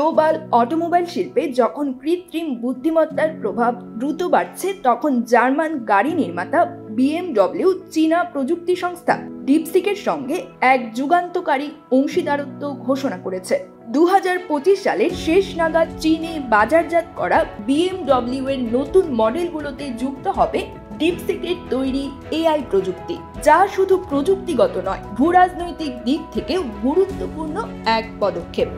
Global automobile শিল্পে যখন কৃত্রিম বুদ্ধিমত্তার প্রভাব দ্রুত বাড়ছে, তখন জার্মান গাড়ি নির্মাতা BMW চীনা প্রযুক্তি সংস্থা ডিপসিকের সঙ্গে এক যুগান্তকারী অংশীদারত্ব ঘোষণা করেছে। 2025 সালের শেষ নাগাদ চীনে বাজারজাত করা BMW এর নতুন মডেলগুলোতে যুক্ত হবে ডিপসিকের তৈরি AI প্রযুক্তি, যা শুধু প্রযুক্তিগত নয়, ভূরাজনৈতিক দিক থেকেও গুরুত্বপূর্ণ এক পদক্ষেপ।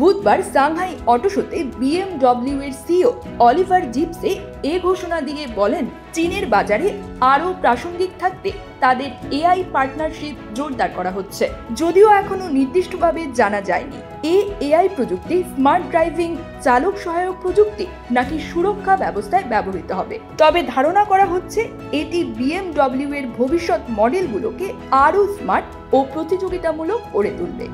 বুধবার সাংহাই অটো শোতে BMW এর সিইও অলিভার জিপসে এ ঘোষণা দিয়ে বলেন, চীনের বাজারে আরও প্রাসঙ্গিক থাকতে তাদের AI পার্টনারশিপ জোরদার করা হচ্ছে। যদিও এখনো নির্দিষ্টভাবে জানা যায়নি AI প্রযুক্তি স্মার্ট ড্রাইভিং, চালক সহায়ক প্রযুক্তি নাকি সুরক্ষা ব্যবস্থায় ব্যবহৃত হবে, তবে ধারণা করা হচ্ছে এটি BMW এর ভবিষ্যৎ মডেলগুলোকে আরও স্মার্ট ও প্রতিযোগিতামূলক করে তুলবে।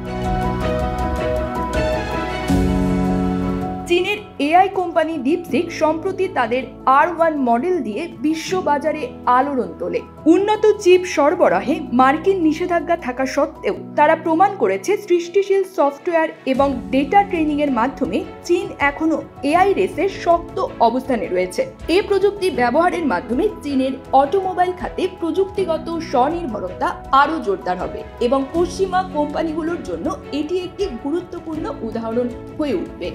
চীনের AI কোম্পানি ডিপসিক সম্প্রতি তাদের R1 মডেল দিয়ে বিশ্ববাজারে আলোড়ন তোলে। উন্নত চিপ সরবরাহে মার্কিন নিষেধাজ্ঞা থাকা সত্ত্বেও তারা প্রমাণ করেছে সৃষ্টিশীল সফটওয়্যার এবং ডেটা ট্রেনিং এর মাধ্যমে চীন এখনো AI রেসে শক্ত অবস্থানে রয়েছে। এই প্রযুক্তি ব্যবহারের মাধ্যমে চীনের অটোমোবাইল খাতে প্রযুক্তিগত স্বনির্ভরতা আরও জোরদার হবে এবং পশ্চিমা কোম্পানিগুলোর জন্য এটি একটি গুরুত্বপূর্ণ উদাহরণ হয়ে উঠবে।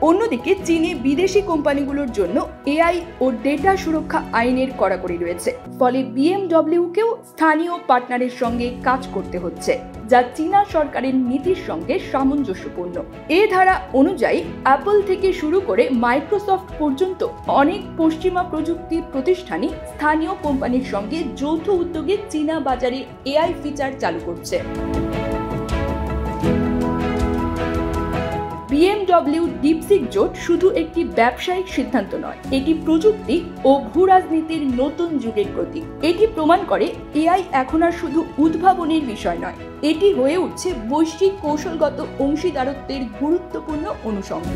অন্যদিকে চীনে বিদেশি কোম্পানিগুলোর জন্য AI ও ডেটা সুরক্ষা আইনের কড়াকড়ি রয়েছে, ফলে BMW-কেও স্থানীয় পার্টনারের সঙ্গে কাজ করতে হচ্ছে, যা চীনা সরকারের নীতির সঙ্গে সামঞ্জস্যপূর্ণ। এই ধারা অনুযায়ী অ্যাপল থেকে শুরু করে মাইক্রোসফট পর্যন্ত অনেক পশ্চিমা প্রযুক্তি প্রতিষ্ঠানই স্থানীয় কোম্পানির সঙ্গে যৌথ উদ্যোগে চীনা বাজারে AI ফিচার চালু করছে। BMW ডিপসিক জোট শুধু একটি ব্যবসায়িক সিদ্ধান্ত নয়, এটি প্রযুক্তি ও ভূরাজনীতির নতুন যুগের প্রতীক। এটি প্রমাণ করে AI এখন আর শুধু উদ্ভাবনের বিষয় নয়, এটি হয়ে উঠছে বৈশ্বিক কৌশলগত অংশীদারত্বের গুরুত্বপূর্ণ অনুষঙ্গ।